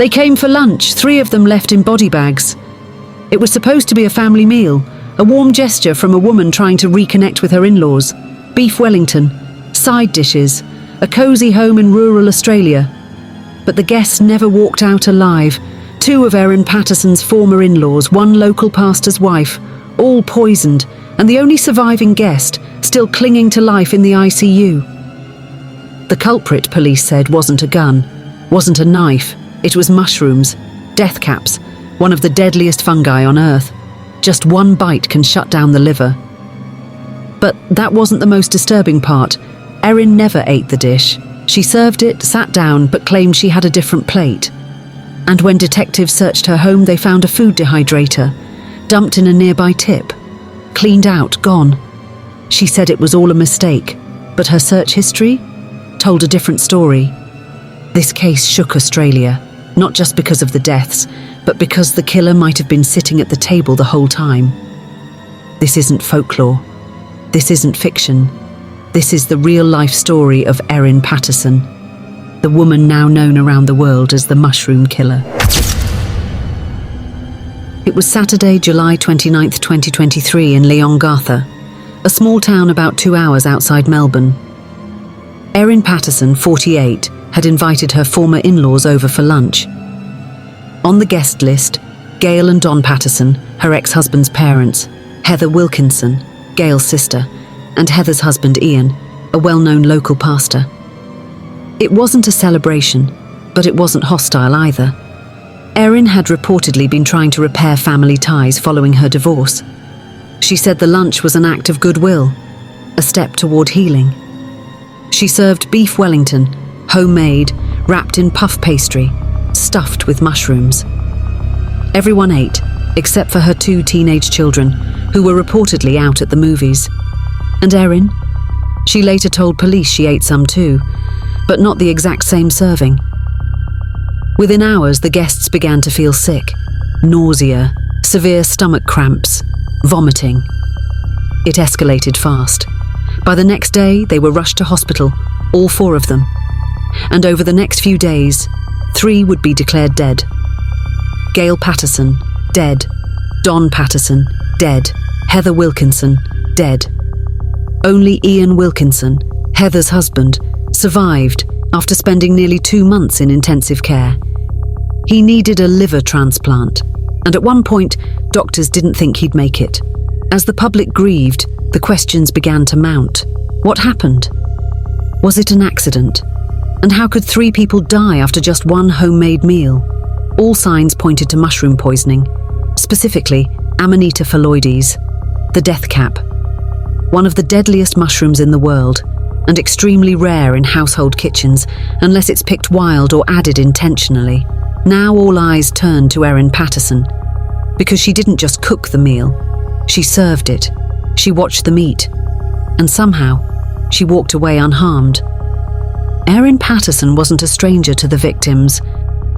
They came for lunch, 3 of them left in body bags. It was supposed to be a family meal, a warm gesture from a woman trying to reconnect with her in-laws. Beef Wellington, side dishes, a cosy home in rural Australia. But the guests never walked out alive. 2 of Erin Patterson's former in-laws, 1 local pastor's wife, all poisoned, and the only surviving guest still clinging to life in the ICU. The culprit, police said, wasn't a gun, wasn't a knife. It was mushrooms, death caps, one of the deadliest fungi on Earth. Just 1 bite can shut down the liver. But that wasn't the most disturbing part. Erin never ate the dish. She served it, sat down, but claimed she had a different plate. And when detectives searched her home, they found a food dehydrator, dumped in a nearby tip. Cleaned out, gone. She said it was all a mistake, but her search history told a different story. This case shook Australia, not just because of the deaths, but because the killer might have been sitting at the table the whole time. This isn't folklore. This isn't fiction. This is the real-life story of Erin Patterson, the woman now known around the world as the Mushroom Killer. It was Saturday, July 29, 2023 in Leongatha, a small town about 2 hours outside Melbourne. Erin Patterson, 48, had invited her former in-laws over for lunch. On the guest list, Gail and Don Patterson, her ex-husband's parents, Heather Wilkinson, Gail's sister, and Heather's husband Ian, a well-known local pastor. It wasn't a celebration, but it wasn't hostile either. Erin had reportedly been trying to repair family ties following her divorce. She said the lunch was an act of goodwill, a step toward healing. She served beef Wellington, homemade, wrapped in puff pastry, stuffed with mushrooms. Everyone ate, except for her 2 teenage children, who were reportedly out at the movies. And Erin? She later told police she ate some too, but not the exact same serving. Within hours, the guests began to feel sick, nausea, severe stomach cramps, vomiting. It escalated fast. By the next day, they were rushed to hospital, all 4 of them. And over the next few days, 3 would be declared dead. Gail Patterson, dead. Don Patterson, dead. Heather Wilkinson, dead. Only Ian Wilkinson, Heather's husband, survived after spending nearly 2 months in intensive care. He needed a liver transplant, and at one point, doctors didn't think he'd make it. As the public grieved, the questions began to mount. What happened? Was it an accident? And how could 3 people die after just 1 homemade meal? All signs pointed to mushroom poisoning, specifically Amanita phalloides, the death cap, one of the deadliest mushrooms in the world, and extremely rare in household kitchens unless it's picked wild or added intentionally. Now all eyes turned to Erin Patterson, because she didn't just cook the meal, she served it, she watched the meat, and somehow she walked away unharmed. Erin Patterson wasn't a stranger to the victims.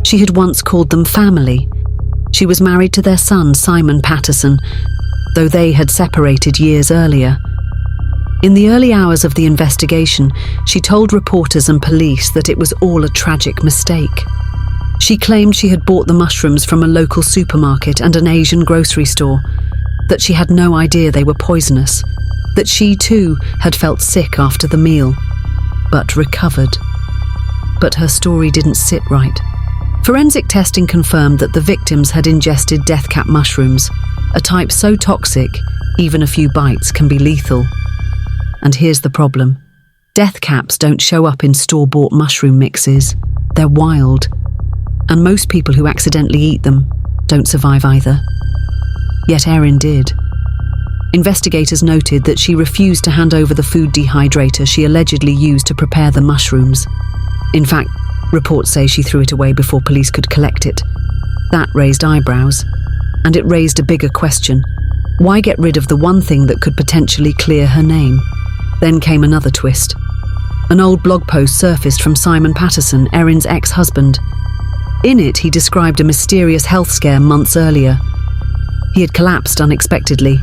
She had once called them family. She was married to their son, Simon Patterson, though they had separated years earlier. In the early hours of the investigation, she told reporters and police that it was all a tragic mistake. She claimed she had bought the mushrooms from a local supermarket and an Asian grocery store, that she had no idea they were poisonous, that she too had felt sick after the meal, but recovered. But her story didn't sit right. Forensic testing confirmed that the victims had ingested death cap mushrooms, a type so toxic, even a few bites can be lethal. And here's the problem. Death caps don't show up in store-bought mushroom mixes. They're wild. And most people who accidentally eat them don't survive either. Yet Erin did. Investigators noted that she refused to hand over the food dehydrator she allegedly used to prepare the mushrooms. In fact, reports say she threw it away before police could collect it. That raised eyebrows, and it raised a bigger question. Why get rid of the one thing that could potentially clear her name? Then came another twist. An old blog post surfaced from Simon Patterson, Erin's ex-husband. In it, he described a mysterious health scare months earlier. He had collapsed unexpectedly,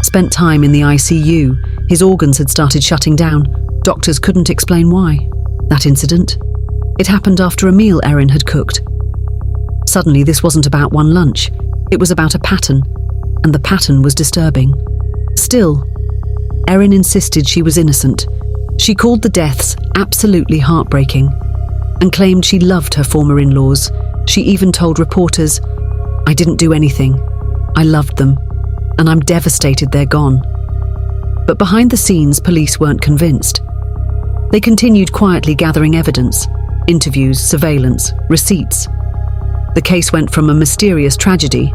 spent time in the ICU, his organs had started shutting down. Doctors couldn't explain why. That incident? It happened after a meal Erin had cooked. Suddenly, this wasn't about one lunch. It was about a pattern, and the pattern was disturbing. Still, Erin insisted she was innocent. She called the deaths absolutely heartbreaking and claimed she loved her former in-laws. She even told reporters, "I didn't do anything. I loved them, and I'm devastated they're gone." But behind the scenes, police weren't convinced. They continued quietly gathering evidence, interviews, surveillance, receipts. The case went from a mysterious tragedy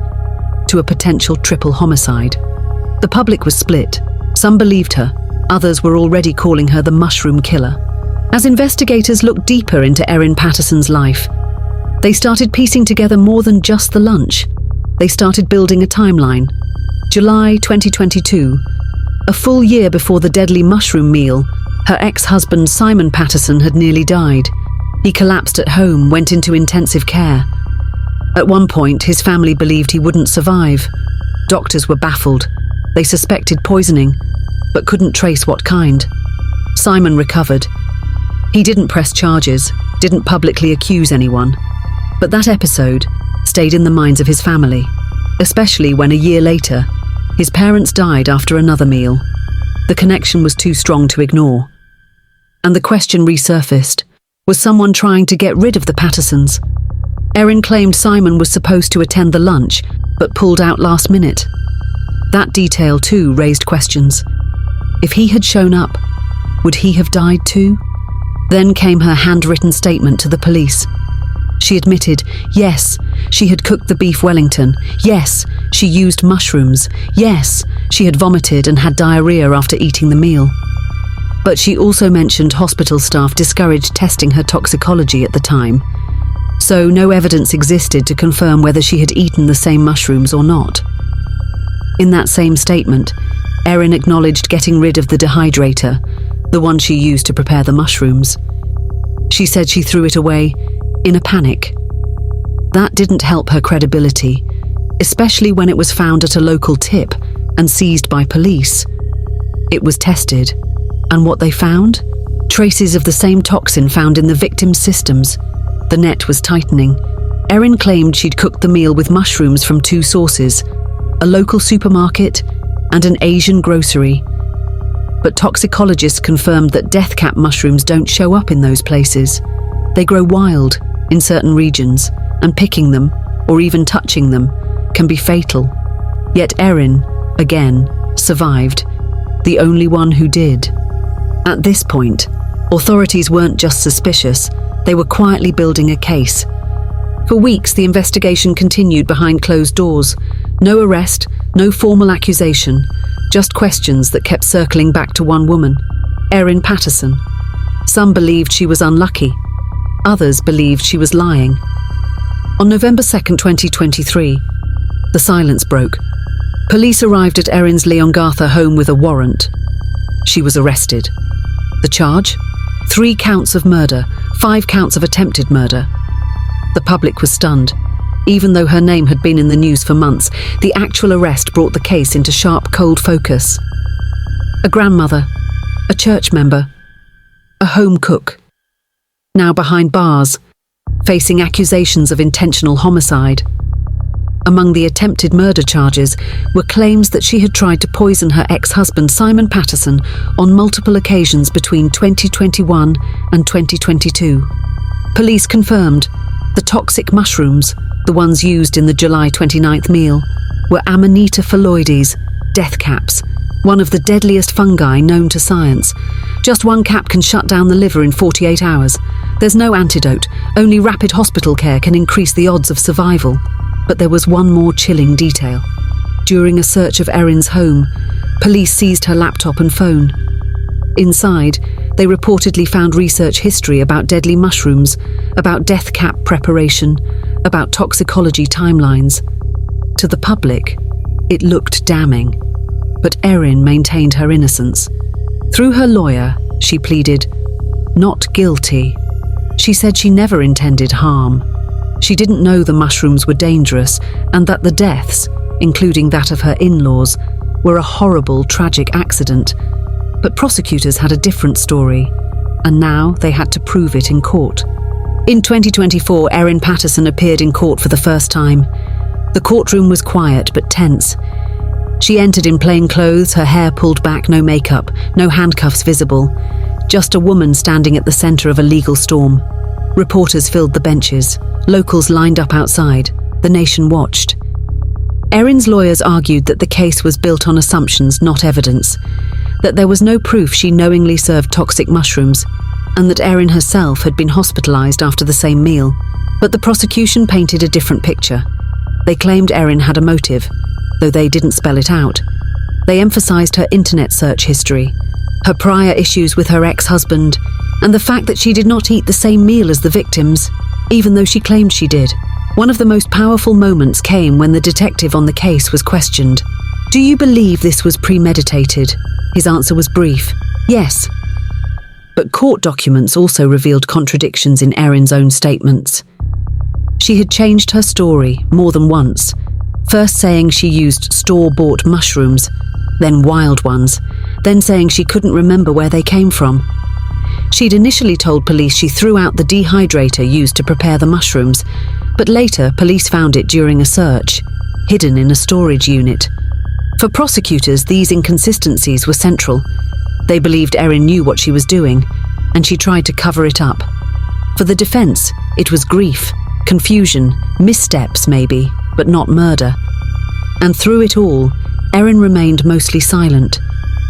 to a potential triple homicide. The public was split. Some believed her, others were already calling her the mushroom killer. As investigators looked deeper into Erin Patterson's life, they started piecing together more than just the lunch. They started building a timeline. July 2022, a full year before the deadly mushroom meal, her ex-husband Simon Patterson had nearly died. He collapsed at home, went into intensive care. At one point, his family believed he wouldn't survive. Doctors were baffled. They suspected poisoning, but couldn't trace what kind. Simon recovered. He didn't press charges, didn't publicly accuse anyone. But that episode stayed in the minds of his family, especially when a year later, his parents died after another meal. The connection was too strong to ignore. And the question resurfaced, was someone trying to get rid of the Pattersons? Erin claimed Simon was supposed to attend the lunch, but pulled out last minute. That detail too raised questions. If he had shown up, would he have died too? Then came her handwritten statement to the police. She admitted, yes, she had cooked the beef Wellington. Yes, she used mushrooms. Yes, she had vomited and had diarrhea after eating the meal. But she also mentioned hospital staff discouraged testing her toxicology at the time. So no evidence existed to confirm whether she had eaten the same mushrooms or not. In that same statement, Erin acknowledged getting rid of the dehydrator, the one she used to prepare the mushrooms. She said she threw it away in a panic. That didn't help her credibility, especially when it was found at a local tip and seized by police. It was tested, and what they found? Traces of the same toxin found in the victim's systems. The net was tightening. Erin claimed she'd cooked the meal with mushrooms from two sources, a local supermarket and an Asian grocery. But toxicologists confirmed that death cap mushrooms don't show up in those places. They grow wild in certain regions, and picking them, or even touching them, can be fatal. Yet Erin, again, survived, the only one who did. At this point, authorities weren't just suspicious, they were quietly building a case. For weeks, the investigation continued behind closed doors. No arrest, no formal accusation, just questions that kept circling back to one woman, Erin Patterson. Some believed she was unlucky. Others believed she was lying. On November 2nd, 2023, the silence broke. Police arrived at Erin's Leongatha home with a warrant. She was arrested. The charge? 3 counts of murder, 5 counts of attempted murder. The public was stunned. Even though her name had been in the news for months, the actual arrest brought the case into sharp, cold focus. A grandmother, a church member, a home cook. Now behind bars, facing accusations of intentional homicide. Among the attempted murder charges were claims that she had tried to poison her ex-husband Simon Patterson on multiple occasions between 2021 and 2022. Police confirmed the toxic mushrooms, the ones used in the July 29th meal, were Amanita phalloides, death caps, one of the deadliest fungi known to science. Just one cap can shut down the liver in 48 hours. There's no antidote, only rapid hospital care can increase the odds of survival. But there was one more chilling detail. During a search of Erin's home, police seized her laptop and phone. Inside, they reportedly found research history about deadly mushrooms, about death cap preparation, about toxicology timelines. To the public, it looked damning. But Erin maintained her innocence. Through her lawyer, she pleaded, not guilty. She said she never intended harm. She didn't know the mushrooms were dangerous and that the deaths, including that of her in-laws, were a horrible, tragic accident. But prosecutors had a different story, and now they had to prove it in court. In 2024, Erin Patterson appeared in court for the first time. The courtroom was quiet but tense. She entered in plain clothes, her hair pulled back, no makeup, no handcuffs visible. Just a woman standing at the center of a legal storm. Reporters filled the benches. Locals lined up outside. The nation watched. Erin's lawyers argued that the case was built on assumptions, not evidence. That there was no proof she knowingly served toxic mushrooms, and that Erin herself had been hospitalized after the same meal. But the prosecution painted a different picture. They claimed Erin had a motive, though they didn't spell it out. They emphasized her internet search history, her prior issues with her ex-husband, and the fact that she did not eat the same meal as the victims, even though she claimed she did. One of the most powerful moments came when the detective on the case was questioned. "Do you believe this was premeditated?" His answer was brief, "Yes." But court documents also revealed contradictions in Erin's own statements. She had changed her story more than once, first saying she used store-bought mushrooms, then wild ones, then saying she couldn't remember where they came from. She'd initially told police she threw out the dehydrator used to prepare the mushrooms, but later police found it during a search, hidden in a storage unit. For prosecutors, these inconsistencies were central. They believed Erin knew what she was doing, and she tried to cover it up. For the defense, it was grief, confusion, missteps maybe, but not murder. And through it all, Erin remained mostly silent.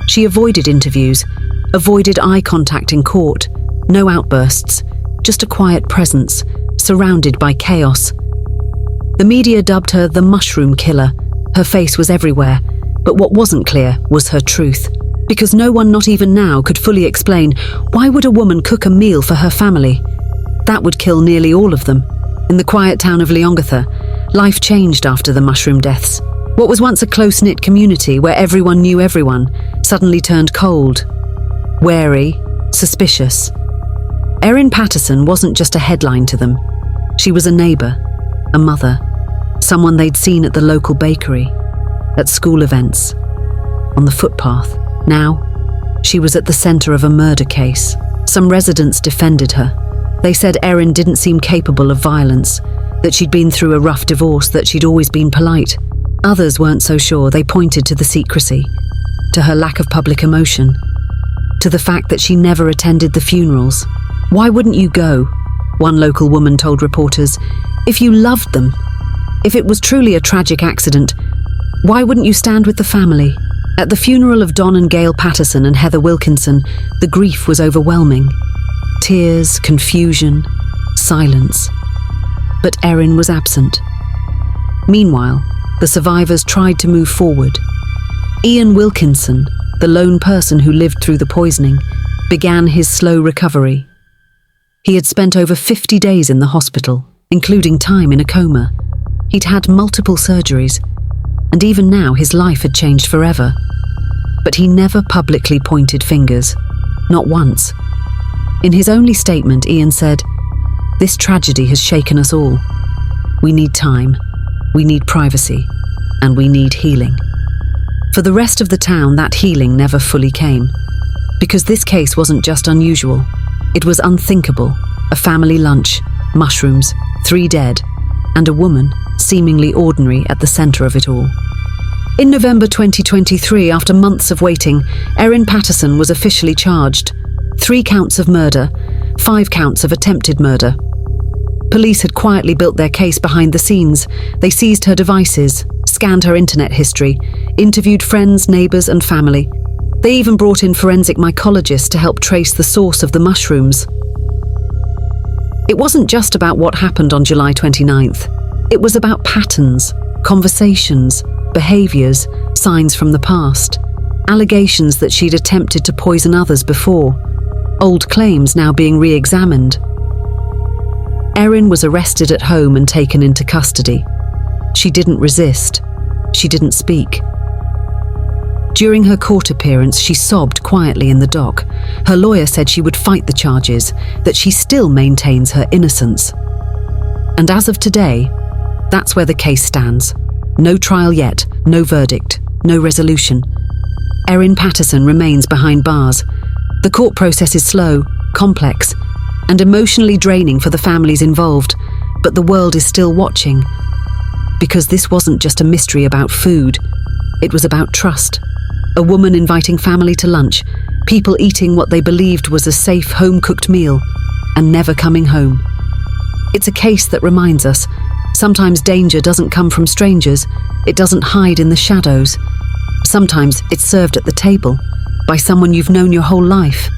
She avoided interviews, avoided eye contact in court, no outbursts, just a quiet presence, surrounded by chaos. The media dubbed her the mushroom killer. Her face was everywhere, but what wasn't clear was her truth. Because no one, not even now, could fully explain why would a woman cook a meal for her family? That would kill nearly all of them. In the quiet town of Leongatha, life changed after the mushroom deaths. What was once a close-knit community where everyone knew everyone suddenly turned cold, wary, suspicious. Erin Patterson wasn't just a headline to them. She was a neighbour, a mother, someone they'd seen at the local bakery, at school events, on the footpath. Now, she was at the centre of a murder case. Some residents defended her. They said Erin didn't seem capable of violence, that she'd been through a rough divorce, that she'd always been polite. Others weren't so sure. They pointed to the secrecy, to her lack of public emotion, to the fact that she never attended the funerals. "Why wouldn't you go?" one local woman told reporters. "If you loved them, if it was truly a tragic accident, why wouldn't you stand with the family?" At the funeral of Don and Gail Patterson and Heather Wilkinson, the grief was overwhelming. Tears, confusion, silence. But Erin was absent. Meanwhile, the survivors tried to move forward. Ian Wilkinson, the lone person who lived through the poisoning, began his slow recovery. He had spent over 50 days in the hospital, including time in a coma. He'd had multiple surgeries, and even now his life had changed forever. But he never publicly pointed fingers, not once. In his only statement, Ian said, "This tragedy has shaken us all. We need time, we need privacy, and we need healing." For the rest of the town, that healing never fully came. Because this case wasn't just unusual, it was unthinkable. A family lunch, mushrooms, 3 dead, and a woman, seemingly ordinary, at the centre of it all. In November 2023, after months of waiting, Erin Patterson was officially charged. 3 counts of murder, 5 counts of attempted murder. Police had quietly built their case behind the scenes. They seized her devices, scanned her internet history, interviewed friends, neighbours and family. They even brought in forensic mycologists to help trace the source of the mushrooms. It wasn't just about what happened on July 29th. It was about patterns, conversations, behaviours, signs from the past, allegations that she'd attempted to poison others before, old claims now being re-examined. Erin was arrested at home and taken into custody. She didn't resist. She didn't speak. During her court appearance, she sobbed quietly in the dock. Her lawyer said she would fight the charges, that she still maintains her innocence. And as of today, that's where the case stands. No trial yet, no verdict, no resolution. Erin Patterson remains behind bars. The court process is slow, complex, and emotionally draining for the families involved, but the world is still watching. Because this wasn't just a mystery about food, it was about trust. A woman inviting family to lunch, people eating what they believed was a safe, home-cooked meal, and never coming home. It's a case that reminds us, sometimes danger doesn't come from strangers, it doesn't hide in the shadows. Sometimes it's served at the table, by someone you've known your whole life.